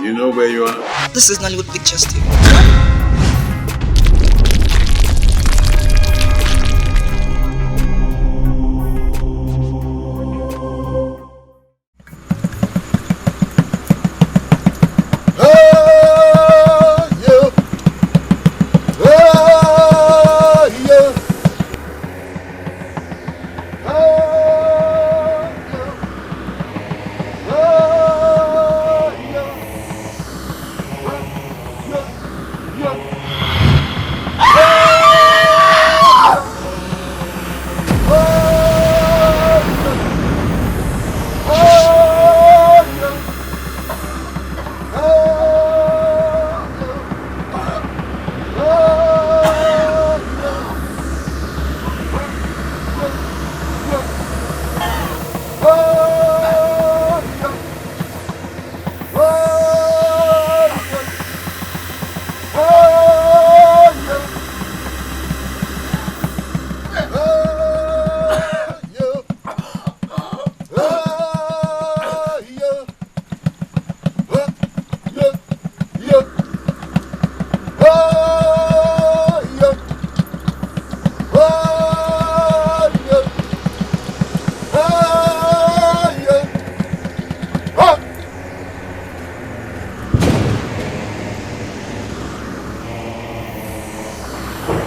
You know where you are? This is Nollywoodpicturestv.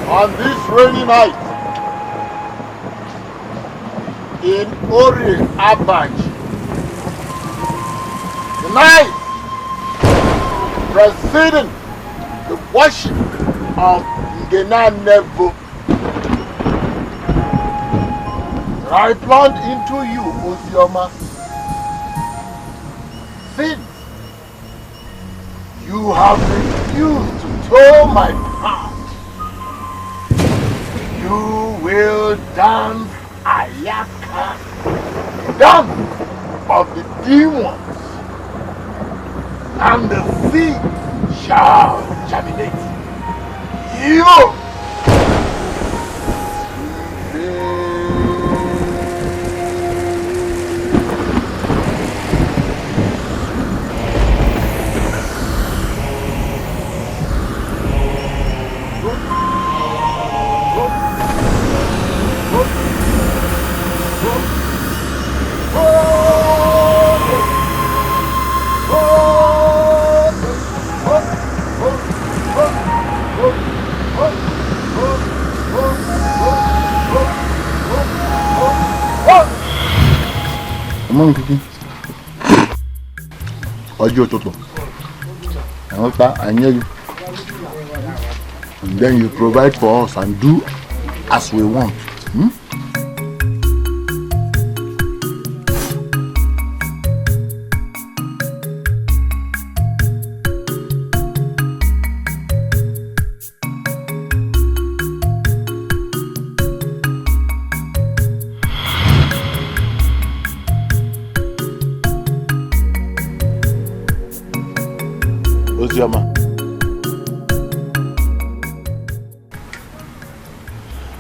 On this rainy night in Ori Abaj, the night preceding the worship of Ngena Nevo, I plunged into you, Ozioma, since you have refused to toe my path. You will dance Ayaka, dance of the demons, and the sea shall germinate. You I hear you. And then you provide for us and do as we want.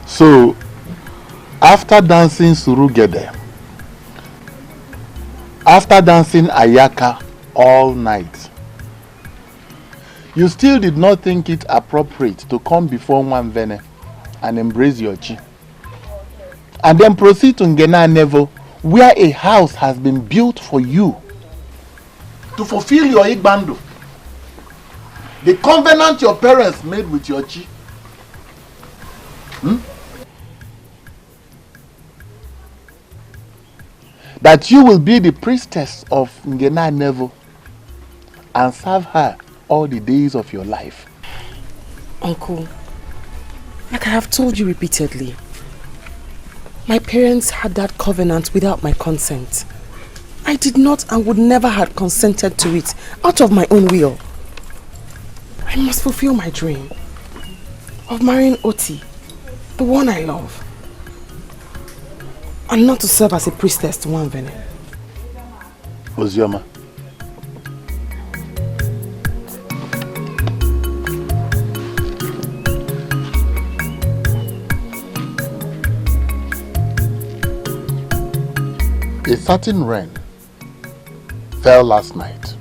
So, after dancing Surugede, after dancing Ayaka all night, you still did not think it appropriate to come before Nwanvene and embrace your chi, and then proceed to Ngena Nevo, where a house has been built for you to fulfill your Igbando, the covenant your parents made with your chi. That you will be the priestess of Ngena Nevo and serve her all the days of your life. Uncle, like I have told you repeatedly, my parents had that covenant without my consent. I did not and would never have consented to it out of my own will. I must fulfill my dream of marrying Oti, the one I love, and not to serve as a priestess to Nwanvene. Ozioma, a certain rain fell last night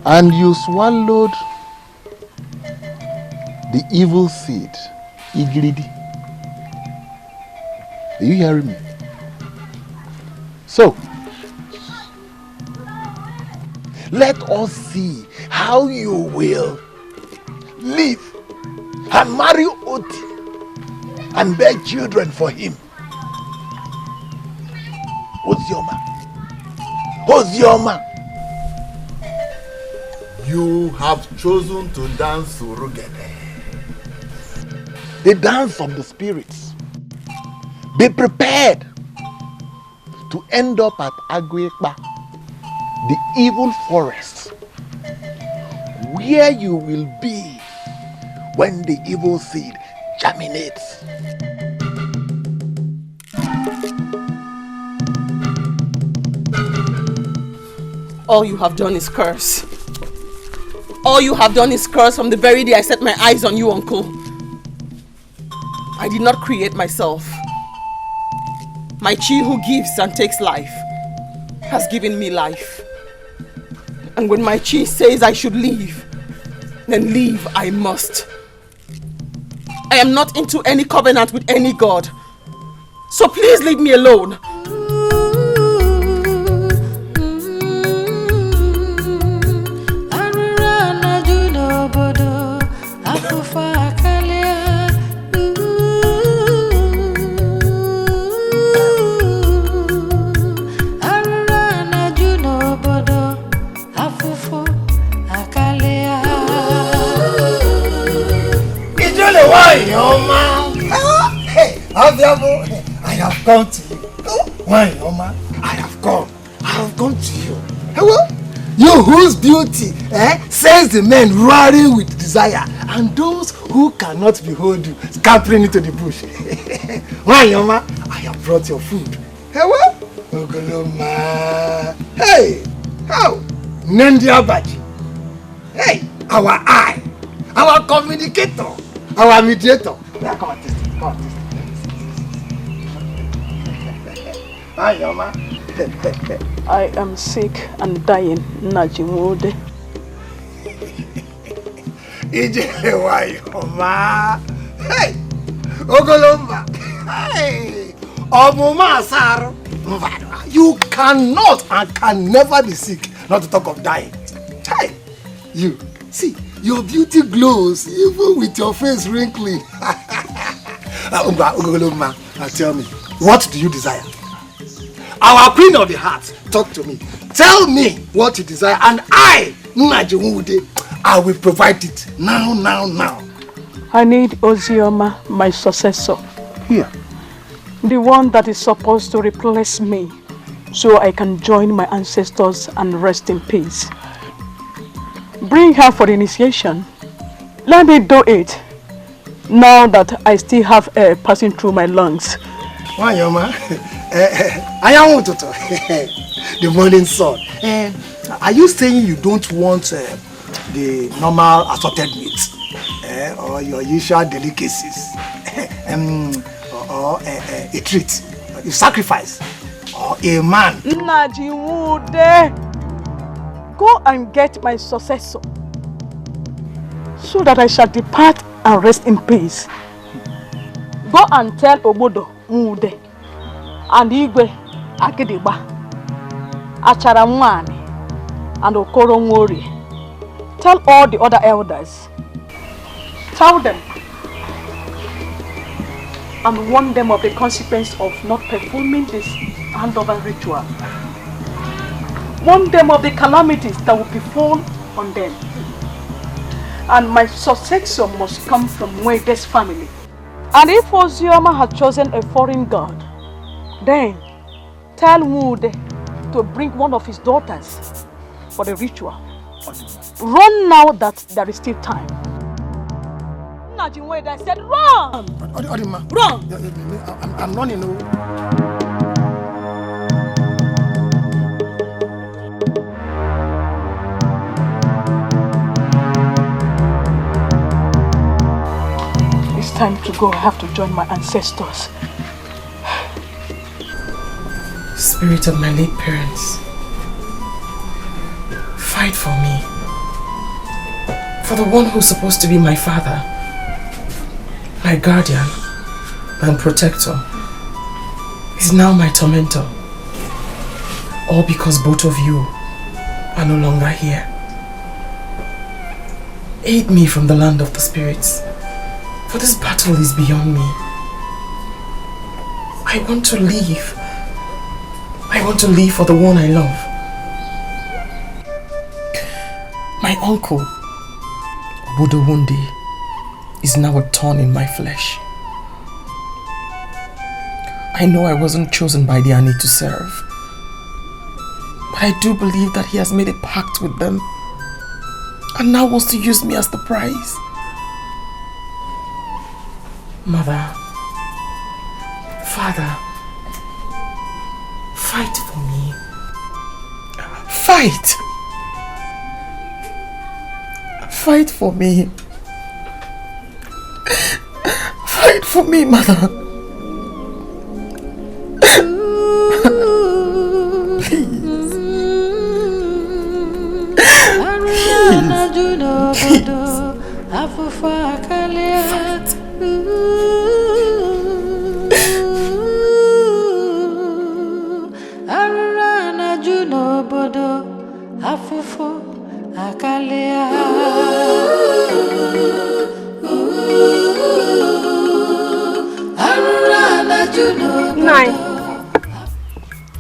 And you swallowed the evil seed, Igridi. Are you hearing me? So, let us see how you will live and marry Oti and bear children for him. Ozioma. Ozioma. You have chosen to dance Surugede, the dance of the spirits. Be prepared to end up at Agwekpa, the evil forest, where you will be when the evil seed germinates. All you have done is curse. All you have done is curse from the very day I set my eyes on you, uncle. I did not create myself. My chi who gives and takes life has given me life. And when my chi says I should leave, then leave I must. I am not into any covenant with any god. So please leave me alone. I have come to you. Why, Oma? I have come to you. Hello? You whose beauty sends the men roaring with desire, and those who cannot behold you scampering into the bush. Why, Oma? I have brought your food. Hello? Ogoloma. Hey! How? Nendia Baji. Hey! Our eye, our communicator, our mediator. Now, come on, taste it. Come on, taste it. Hi, Oma. I am sick and dying, Najimude. Why, Oma? Hey, Ogoloma. Hey, Omuma Saro. You cannot and can never be sick, not to talk of dying. Hey, you see, your beauty glows even with your face wrinkling. Ogoloma, tell me, what do you desire? Our queen of the heart, talk to me. Tell me what you desire, and I, Najimude, I will provide it now. I need Ozioma, my successor. Here. The one that is supposed to replace me, so I can join my ancestors and rest in peace. Bring her for the initiation. Let me do it, now that I still have air passing through my lungs. Why, Oma? I am Tonto, the morning sun. Are you saying you don't want the normal assorted meat or your usual delicacies or a treat, a sacrifice, or a man? Najimude, go and get my successor so that I shall depart and rest in peace. Go and tell Obodo Mude and Igwe Agidigba, Acharamwani and Okoro Nwori. Tell all the other elders. Tell them and warn them of the consequence of not performing this handover ritual. Warn them of the calamities that will befall on them. And my successor must come from Mwede's family. And if Ozioma has chosen a foreign god, then tell Mude to bring one of his daughters for the ritual. Run now that there is still time. Najimude, I said run! Run! I'm running. It's time to go. I have to join my ancestors. Spirit of my late parents, fight for me. For the one who's supposed to be my father, my guardian, and protector, is now my tormentor. All because both of you are no longer here. Aid me from the land of the spirits, for this battle is beyond me. I want to live. I want to live for the one I love. My uncle, Budowundi, is now a thorn in my flesh. I know I wasn't chosen by the Ani to serve, but I do believe that he has made a pact with them and now wants to use me as the prize. Mother, Father, fight for me. Fight! Fight for me. Fight for me, Mother.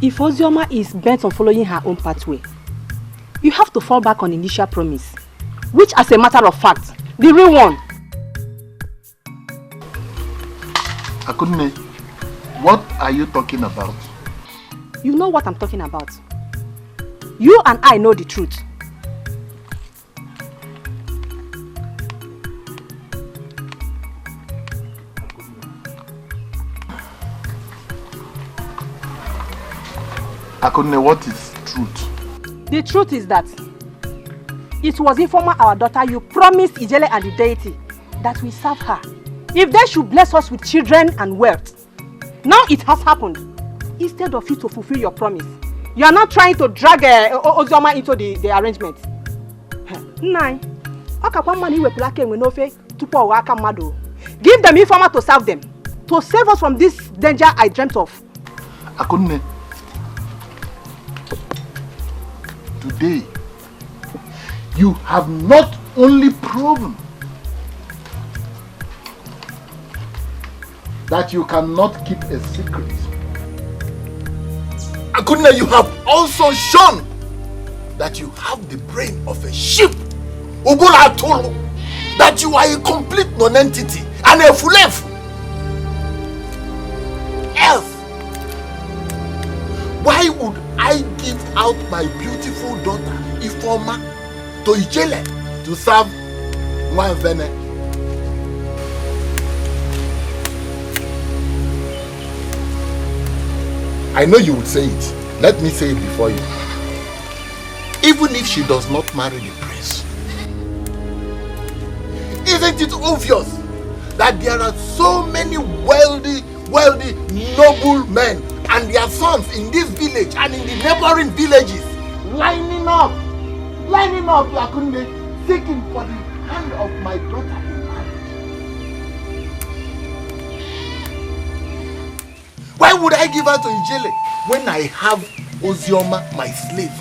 If Ozioma is bent on following her own pathway, you have to fall back on initial promise, which, as a matter of fact, the real one. Akunne, what are you talking about? You know what I'm talking about. You and I know the truth. Akunne, what is truth? The truth is that it was Informer, our daughter, you promised Ijele and the deity that we serve her if they should bless us with children and wealth. Now it has happened. Instead of you to fulfill your promise, you are not trying to drag Ozioma into the arrangement. Give them Informer to serve them, to save us from this danger I dreamt of. Akunne, today, you have not only proven that you cannot keep a secret. Akunne, you have also shown that you have the brain of a sheep. That you are a complete non-entity and a fulefu. Else, why would I give out my beautiful daughter, Ifoma, to Ijele to serve Nwanvene? I know you would say it. Let me say it before you. Even if she does not marry the prince, isn't it obvious that there are so many wealthy, noble men and their sons in this village and in the neighboring villages lining up, Akunne, seeking for the hand of my daughter in marriage? Why would I give her to Ijele when I have Ozioma, my slave?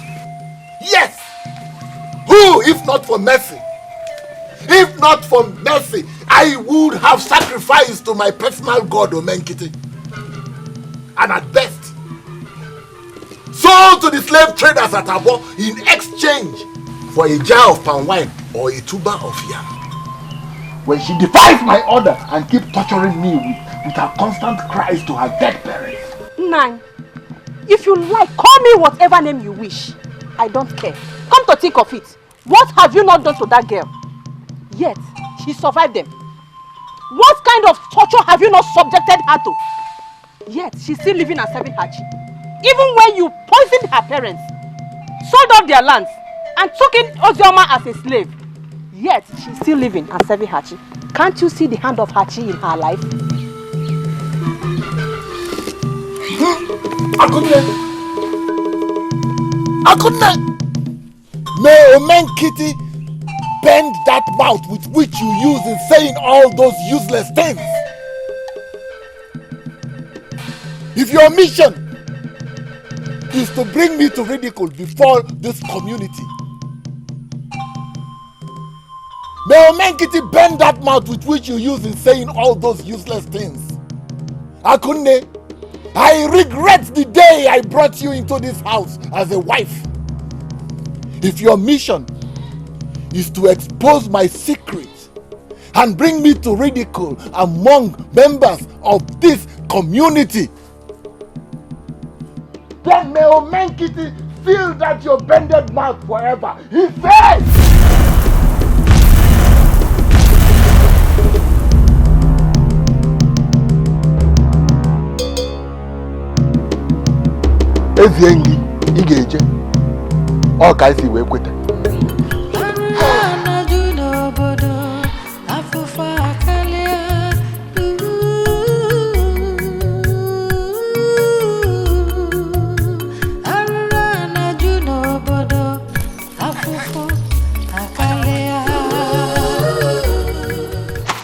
Yes! Who, if not for mercy? If not for mercy, I would have sacrificed to my personal god, Omenkiti. And at best, sold to the slave traders at Abo in exchange for a jar of palm wine or a tuber of yam. When she defies my order and keeps torturing me with her constant cries to her dead parents. Nine, if you like, call me whatever name you wish. I don't care. Come to think of it, what have you not done to that girl? Yet, she survived them. What kind of torture have you not subjected her to? Yet, she's still living and serving Hachi. Even when you poisoned her parents, sold out their lands, and took in Ozioma as a slave, yet she's still living and serving Hachi. Can't you see the hand of Hachi in her life? Akunne! May Omenkiti bend that mouth with which you use in saying all those useless things. If your mission is to bring me to ridicule before this community, may Omenkiti bend that mouth with which you use in saying all those useless things. Akunne, I regret the day I brought you into this house as a wife. If your mission is to expose my secrets and bring me to ridicule among members of this community, then may Omenkiti feel that your bended mouth forever. He says! Eziengi, Igeje, all kinds of way with it.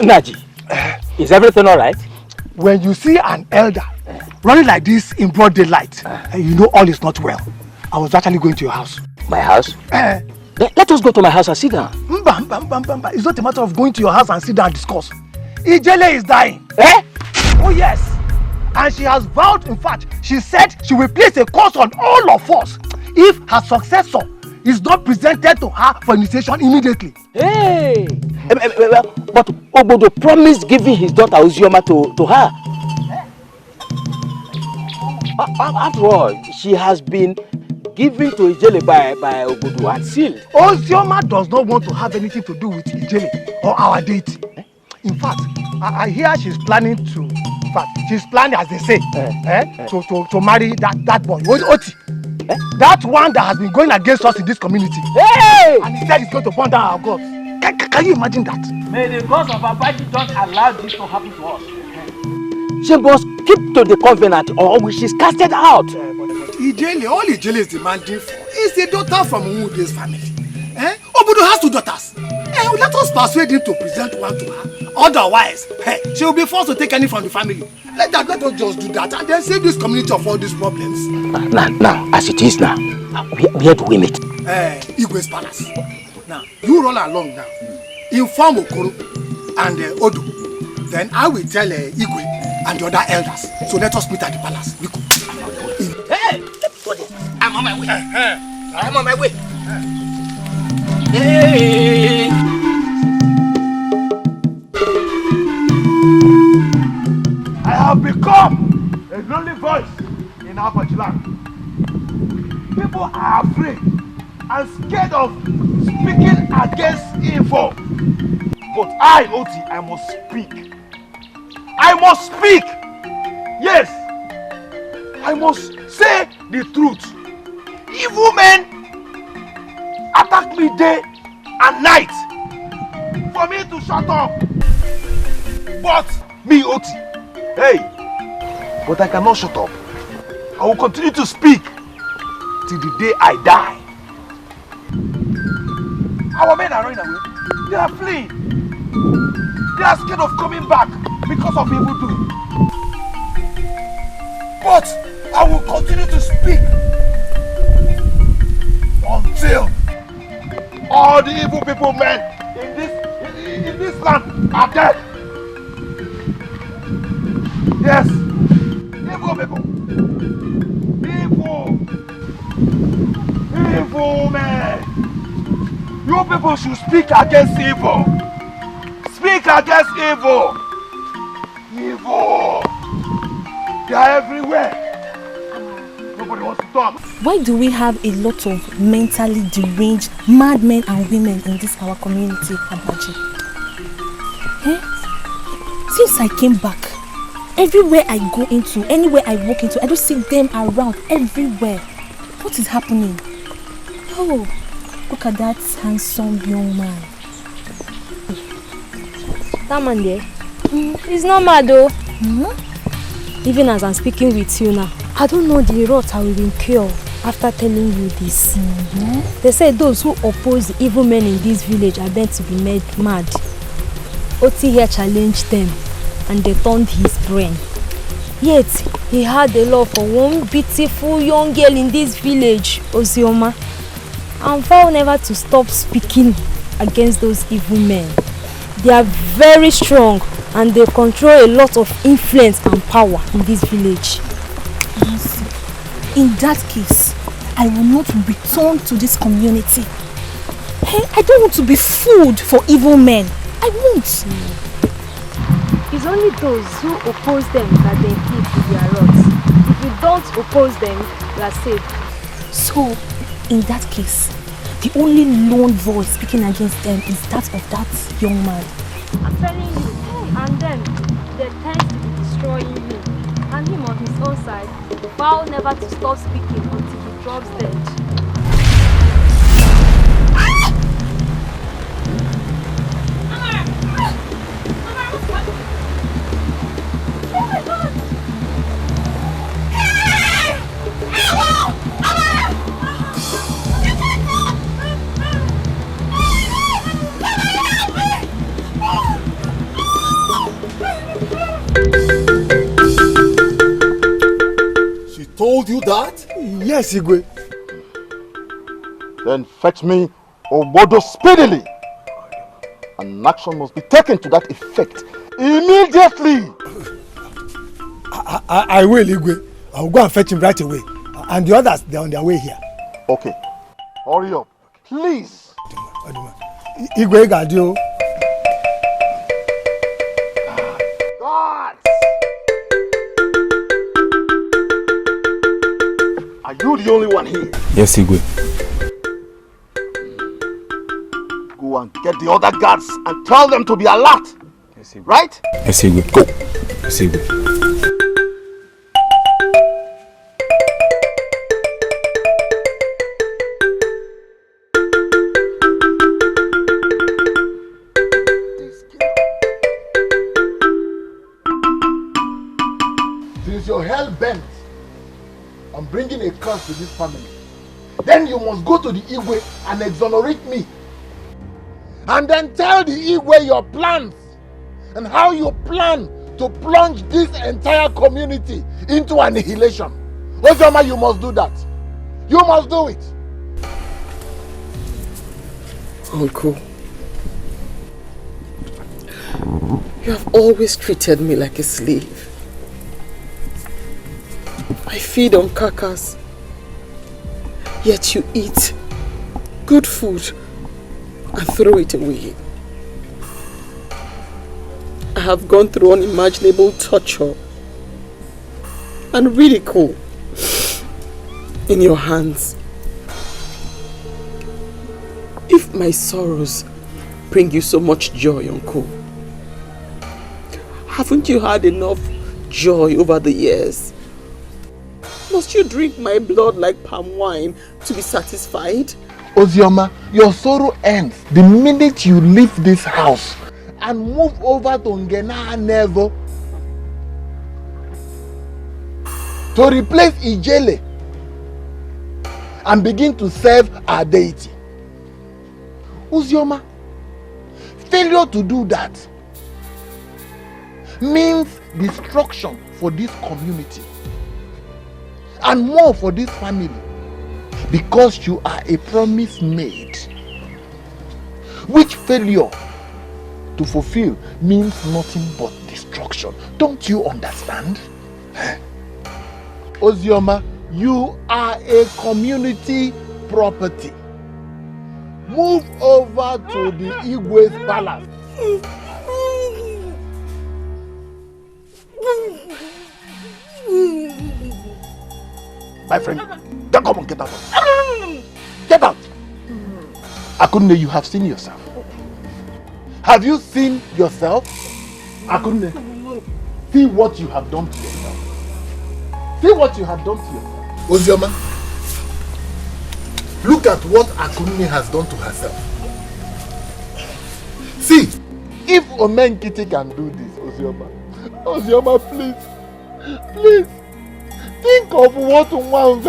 Naji, is everything all right? When you see an elder running like this in broad daylight, you know all is not well. I was actually going to your house. My house? Let us go to my house and sit down. It's not a matter of going to your house and sit down and discuss. Ijele is dying. Eh? Oh yes. And she has vowed, in fact, she said she will place a curse on all of us if her successor is not presented to her for initiation immediately. Hey! But Obodo promised giving his daughter Uzioma to her. After all, she has been given to Ijele by Obodo and sealed. Uzioma does not want to have anything to do with Ijele or our deity. In fact, I hear she's planning to, she's planning, as they say, to marry that boy, Oti. That one that has been going against us in this community. Hey! And he said he's going to burn down our gods. Can you imagine that? May the gods of Abaji don't allow this to happen to us. She must keep to the covenant or she's casted out. Ijele, all Ijele is demanding for is a daughter from Umude's family. Obodo has 2 daughters. Let us persuade him to present one to her. Otherwise, she will be forced to take any from the family. Let us just do that and then save this community of all these problems. Now, as it is now, where do we meet? Igwe's palace. Now, you roll along now. Inform Okoro and Odu. Then I will tell Igwe and the other elders. So let us meet at the palace. Hey! I'm on my way. I'm on my way. Hey! I have become a lonely voice in Abaji land. People are afraid and scared of speaking against evil. But I, Oti, I must speak. I must speak. Yes, I must say the truth. Evil men attack me day and night for me to shut up. But me, Oti, but I cannot shut up. I will continue to speak till the day I die. Our men are running away. They are fleeing. They are scared of coming back because of evil doing. But I will continue to speak until all the evil people men in this land are dead. Yes, evil people. Evil men. You people should speak against evil. Speak against evil. Evil. They are everywhere. Nobody wants to talk. Why do we have a lot of mentally deranged madmen and women in this our community, Abaji? Since I came back, everywhere I go into, anywhere I walk into, I just see them around everywhere. What is happening? Oh, look at that handsome young man. That man there, he's not mad though. Even as I'm speaking with you now, I don't know the rot I will incur after telling you this. They say those who oppose the evil men in this village are meant to be made mad. Oti here challenged them and they turned his brain. Yet, he had a love for one beautiful young girl in this village, Ozioma, and vowed never to stop speaking against those evil men. They are very strong and they control a lot of influence and power in this village. In that case, I will not return to this community. Hey, I don't want to be food for evil men. I won't. It's only those who oppose them that they keep to their rods. If you don't oppose them, you are safe. So, in that case, the only lone voice speaking against them is that of that young man. I'm telling you, and then they tend to be destroying him. And him on his own side, vow never to stop speaking until he drops dead. Told you that? Yes, Igwe. Then fetch me Obodo speedily. An action must be taken to that effect immediately. I will, Igwe. I will go and fetch him right away. And the others, they are on their way here. Okay. Hurry up, please. Igwe, Gadio. God! Are you the only one here? Yes, Igwe. Go and get the other guards and tell them to be alert. Yes, Igwe. Right? Yes, Igwe. Go. Yes, Igwe. Since you're hell-bent on bringing a curse to this family, then you must go to the Igwe and exonerate me. And then tell the Igwe your plans and how you plan to plunge this entire community into annihilation. Ozoma, you must do that. You must do it. Uncle, you have always treated me like a slave. I feed on carcass, yet you eat good food and throw it away. I have gone through unimaginable torture and ridicule in your hands. If my sorrows bring you so much joy, Uncle, haven't you had enough joy over the years? Must you drink my blood like palm wine to be satisfied? Ozioma, your sorrow ends the minute you leave this house and move over to Ngena Nevo to replace Ijele and begin to serve our deity. Ozioma, failure to do that means destruction for this community and more for this family, because you are a promise made, which failure to fulfill means nothing but destruction. Don't you understand? Ozioma, you are a community property. Move over to the Igwe's palace. My friend, don't come on, get out. Get out. Akunne, you have seen yourself. Have you seen yourself? Akunne, see what you have done to yourself. See what you have done to yourself. Ozioma, look at what Akunne has done to herself. See, if Omenkiti can do this, Ozioma, Ozioma, please, please, Think of what Umeh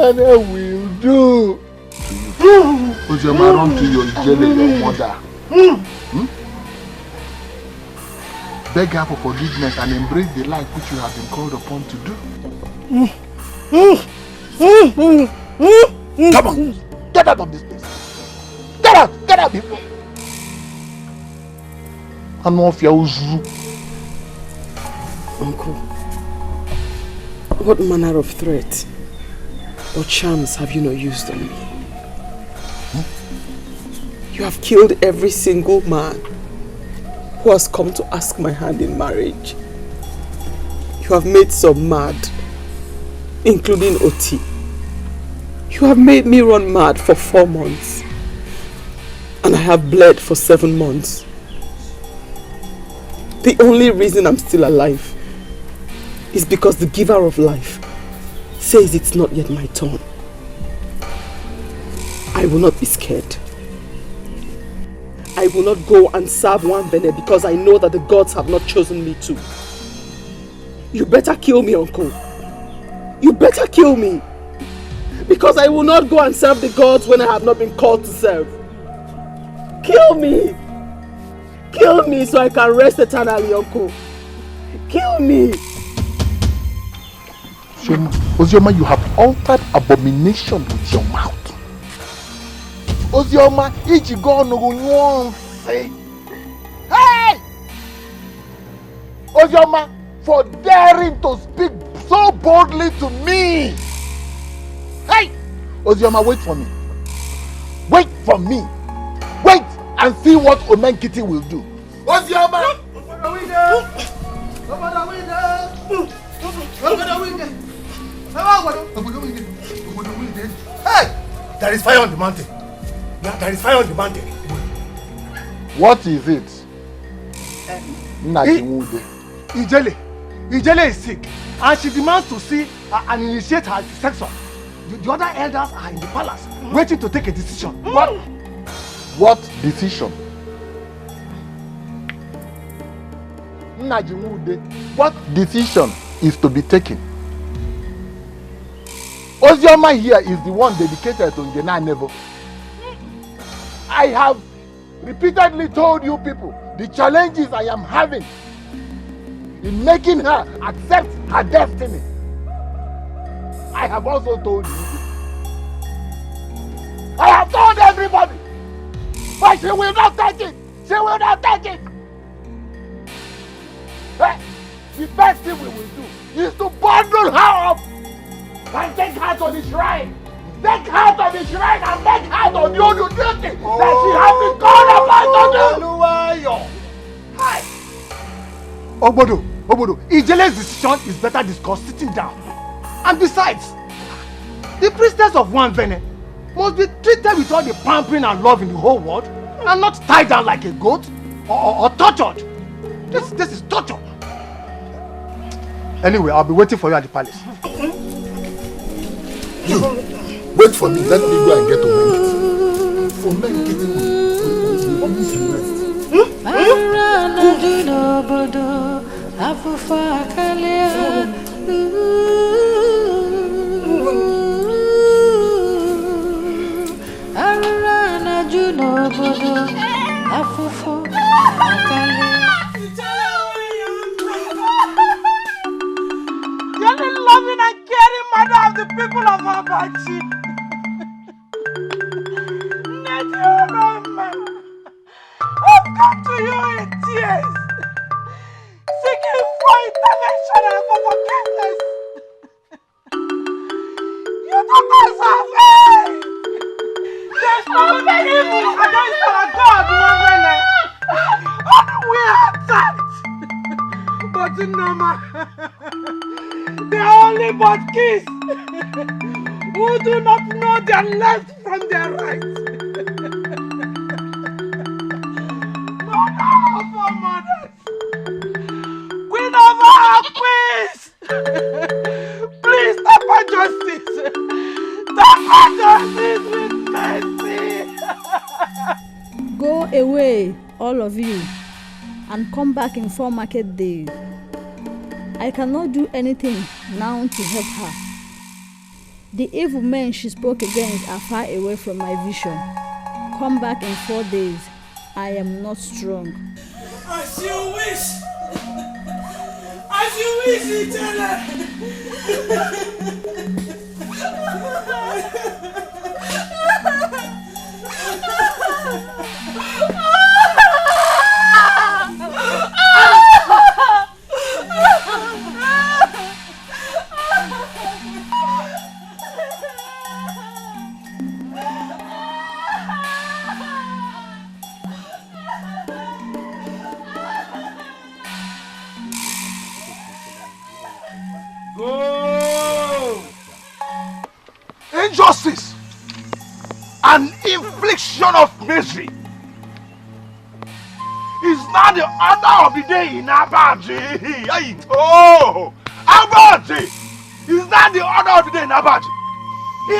will do. Ozema, run to your jelly, your mother. Beg her for forgiveness and embrace the life which you have been called upon to do. Come on, get out of this place. Get out before. Uncle, what manner of threat or charms have you not used on me? You have killed every single man who has come to ask my hand in marriage. You have made some mad, including Oti. You have made me run mad for 4 months, and I have bled for 7 months. The only reason I'm still alive is because the giver of life says it's not yet my turn. I will not be scared. I will not go and serve one Bene because I know that the gods have not chosen me to. You better kill me, uncle. You better kill me. Because I will not go and serve the gods when I have not been called to serve. Kill me. Kill me so I can rest eternally, uncle. Kill me. Ozioma, you have altered abomination with your mouth. Ozioma, hey! Ozioma, for daring to speak so boldly to me. Hey! Ozioma, wait for me. Wait for me. Wait and see what Omenkiti will do. Ozioma! Hey! There is fire on the mountain. Yeah, there is fire on the mountain. What is it? Ijele is sick and she demands to see and initiate her section. The other elders are in the palace waiting to take a decision. What decision? What decision is to be taken? Ozioma here is the one dedicated to Ngena Nevo. I have repeatedly told you people the challenges I am having in making her accept her destiny. I have also told you. I have told everybody. But she will not take it. She will not take it. The best thing we will do is to bundle her up and take her to the shrine. Take her to the shrine and make her to do the duty that she has been called upon to do. Obodo, Ijele's decision is better discussed sitting down. And besides, the priestess of one Vene must be treated with all the pampering and love in the whole world and not tied down like a goat or tortured. This is torture. Anyway, I'll be waiting for you at the palace. You, wait for me. Let me go and get Umeh. For men getting You're the loving and caring mother of the people of Abachi. I've come to you in tears, seeking for intervention and for forgiveness. You don't deserve it. There's no evil against our God, Woman. Only we are attacked. But no man, they are only but kids who do not know their left from their right. Mother of our mothers, Queen of our queens, please stop our justice. Stop our justice with mercy. Go away, all of you, and come back in 4 market days. I cannot do anything now to help her. The evil men she spoke against are far away from my vision. Come back in 4 days. I am not strong. As you wish! As you wish, Ijele! Injustice and infliction of misery is not the order of the day in Abaji. Oh, Abaji is not the order of the day in Abaji.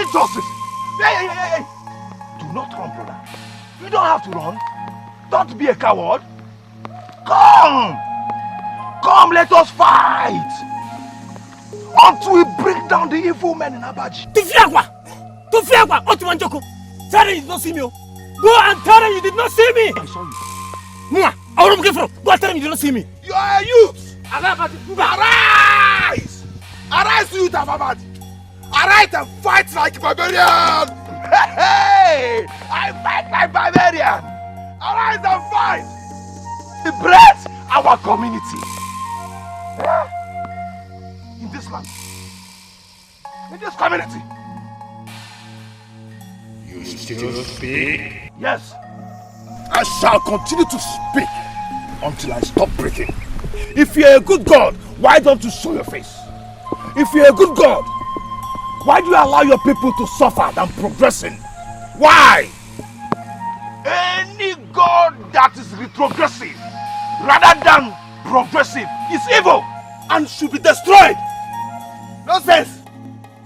Injustice. Hey. Do not run, brother. You don't have to run. Don't be a coward. Come, let us fight until we break down the evil men in Abaji. Tufiagwa, Otumanjoko. Tell them you did not see me. Go and tell them you did not see me. I saw you. Mua, I will not get from. Go and tell them you did not see me. You are a youth. Arise! Arise, youth of Abadi. Arise and fight like a barbarian. Hey! I fight like a barbarian. Arise and fight. Liberate our community. In this land. In this community. You still speak? Yes. I shall continue to speak until I stop breathing. If you're a good God, why don't you show your face? If you're a good God, why do you allow your people to suffer than progressing? Why? Any God that is retrogressive rather than progressive is evil and should be destroyed. Nonsense.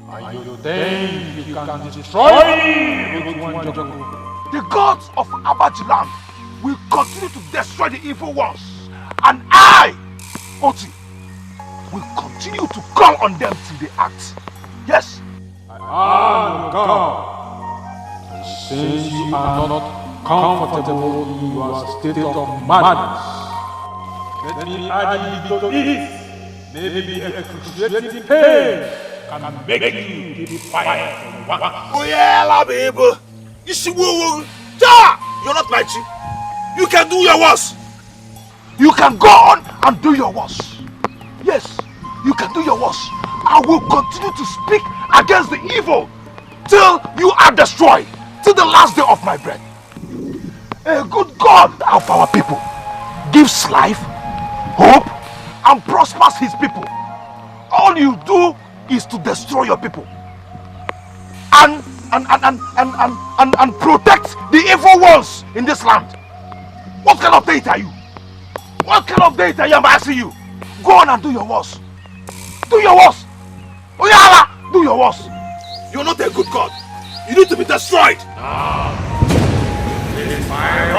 And you think you can destroy me with one jungle? The gods of Abaji land will continue to destroy the evil ones, and I, Oti, will continue to call on them till they act. Yes. Anuka, since you are not comfortable in your state of madness, let me add you to it. Maybe excruciating pain can make you defiant from one. Oh yeah, baby. You're not my chief. You can do your worst. You can go on and do your worst. Yes, you can do your worst. I will continue to speak against the evil till you are destroyed, till the last day of my breath. A good God of our people gives life, hope, and prospers his people. All you do is to destroy your people and protect the evil ones in this land. What kind of data are you? What kind of data am I asking you? Go on and do your worst. Do your worst. Oyala, do your worst. You're not a good God. You need to be destroyed. Now, fire.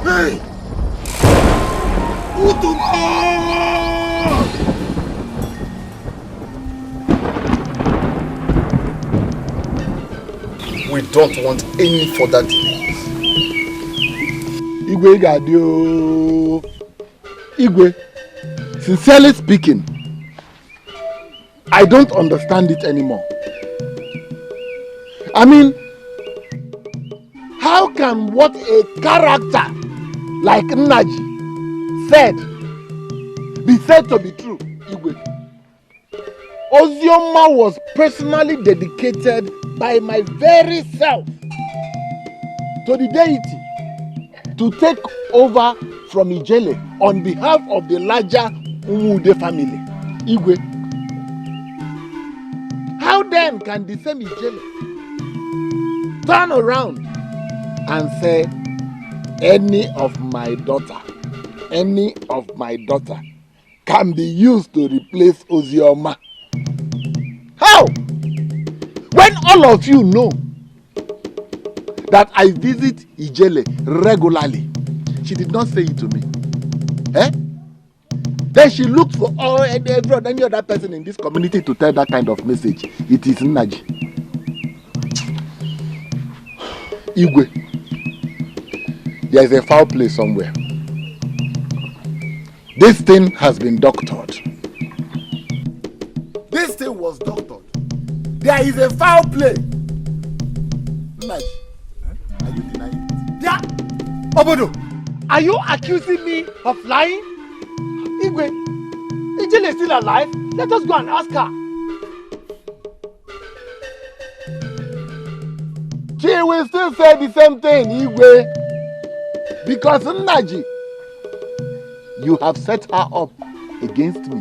Hey! We don't want any further delays. Igwe Gadio. Igwe, sincerely speaking, I don't understand it anymore. I mean, how can what a character like Nnaji said be said to be true, Igwe? Ozioma was personally dedicated by my very self to the deity to take over from Ijele on behalf of the larger Umude family. Igwe, how then can the same Ijele turn around and say any of my daughter can be used to replace Ozioma? How? When all of you know that I visit Ijele regularly. She did not say it to me. Eh? Then she looked for any other person in this community to tell that kind of message. It is Naji. Igwe, there is a foul play somewhere. This thing has been doctored. This thing was doctored. There is a foul play. Naji, are you denying it? Yeah. Obodo, are you accusing me of lying? Igwe, Ijele is still alive. Let us go and ask her. She will still say the same thing, Igwe. Because Naji, you have set her up against me.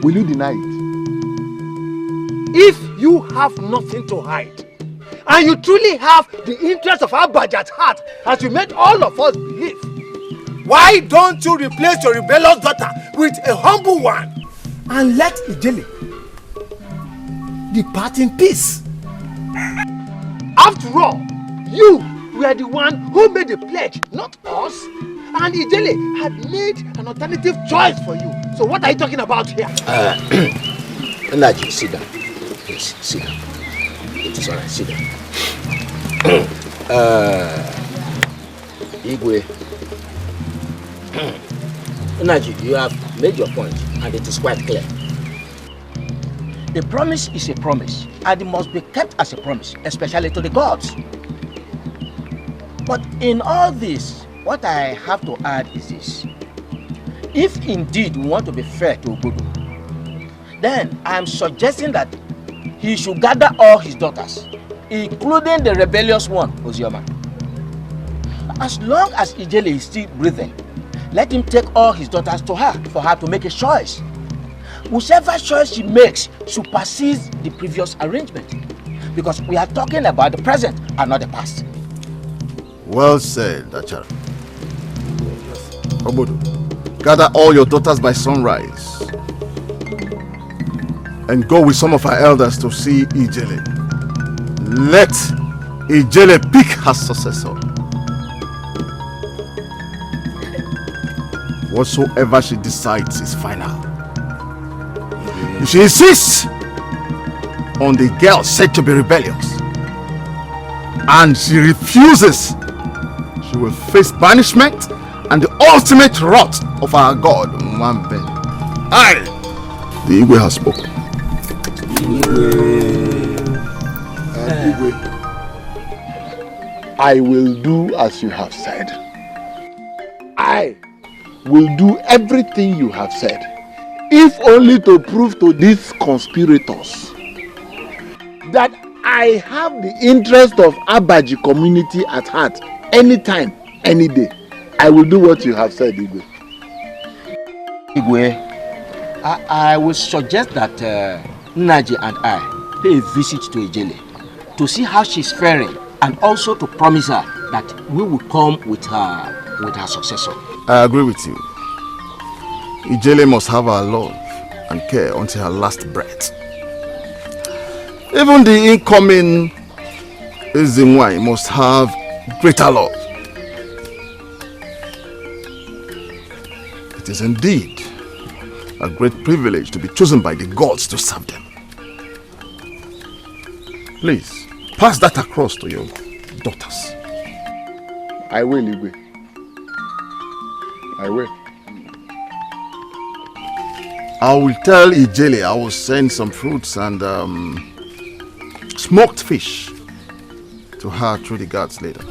Will you deny it? If you have nothing to hide, and you truly have the interest of Abaji at heart, as you made all of us believe, why don't you replace your rebellious daughter with a humble one and let Ijele depart in peace? After all, you were the one who made the pledge, not us. And Ijele had made an alternative choice for you. So what are you talking about here? Naji, sit down. Please, sit down. It is alright, sit down. Igwe. Naji, you have made your point, and it is quite clear. A promise is a promise, and it must be kept as a promise, especially to the gods. But in all this, what I have to add is this. If indeed we want to be fair to Obodo, then I am suggesting that he should gather all his daughters, including the rebellious one, Ozioma. As long as Ijele is still breathing, let him take all his daughters to her for her to make a choice. Whichever choice she makes supersedes the previous arrangement, because we are talking about the present and not the past. Well said, Achara. Obodo, gather all your daughters by sunrise and go with some of our elders to see Ijele. Let Ijele pick her successor. Whatsoever she decides is final. If she insists on the girl said to be rebellious and she refuses, she will face banishment and the ultimate wrath of our God, Mwambe. I, the Igwe, has spoken. Igwe, I will do as you have said. I will do everything you have said, if only to prove to these conspirators that I have the interest of Abaji community at heart anytime, any day. I will do what you have said, Igwe. Igwe, I will suggest that Naji and I pay a visit to Ijele to see how she's faring and also to promise her that we will come with her successor. I agree with you. Ijele must have our love and care until her last breath. Even the incoming Ezimwai must have greater love. It is indeed a great privilege to be chosen by the gods to serve them. Please, pass that across to your daughters. I will, Igwe. I will. I will tell Ijele I will send some fruits and smoked fish to her through the guards later.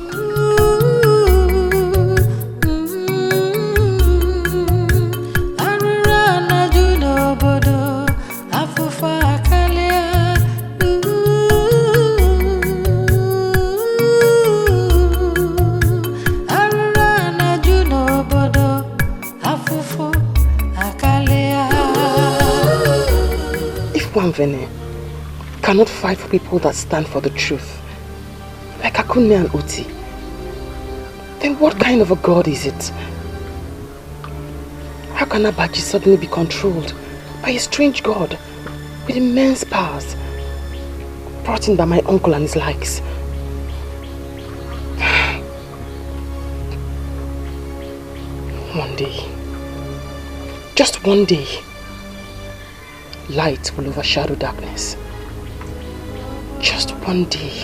Vene cannot fight for people that stand for the truth, like Akunne and Oti, then what kind of a God is it? How can Abaji suddenly be controlled by a strange God with immense powers brought in by my uncle and his likes? One day, just one day, light will overshadow darkness. Just one day.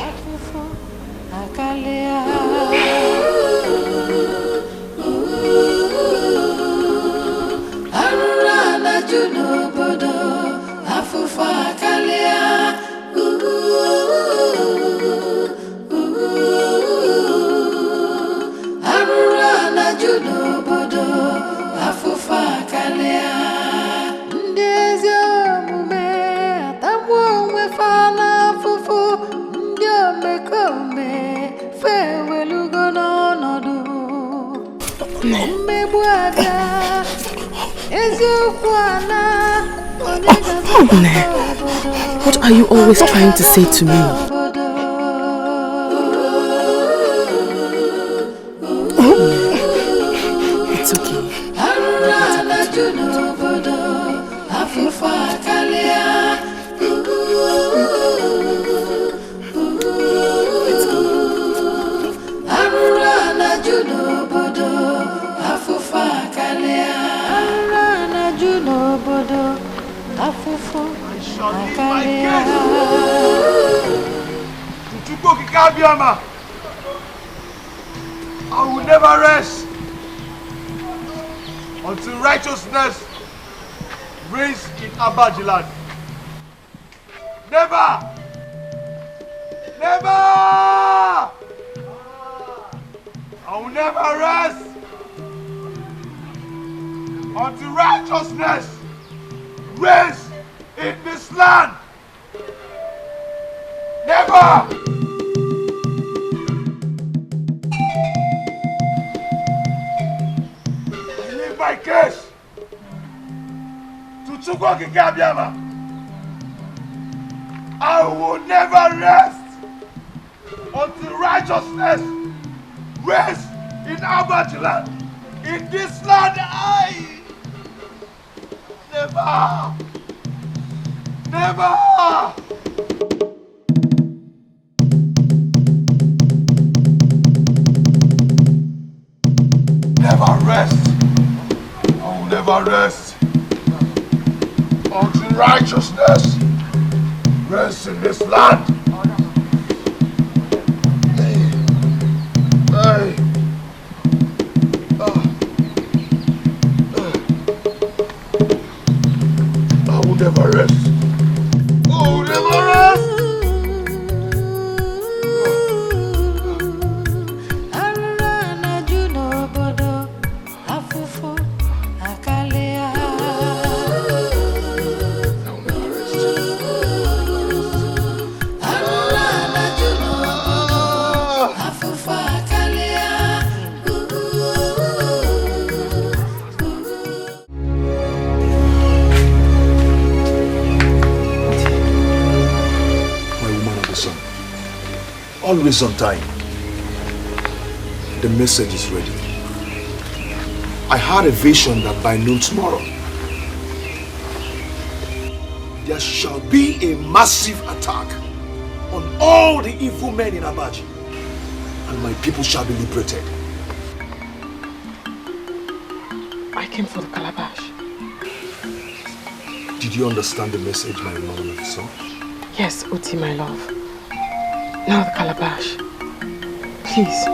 What are you always trying to say to me? It's okay. I will never rest until righteousness reigns in Abajiland. Never! Never! I will never rest until righteousness reigns in this land. Never! My case to Chukwoki Kabiama. I will never rest until righteousness reigns in Abajiland. In this land, I never. Never rest. I will never rest until righteousness rests in this land. I will never rest. I will never rest. Always on time. The message is ready. I had a vision that by noon tomorrow there shall be a massive attack on all the evil men in Abaji, and my people shall be liberated. I came for the calabash. Did you understand the message, my love of son? Yes, Uti, my love. Now the calabash. Please.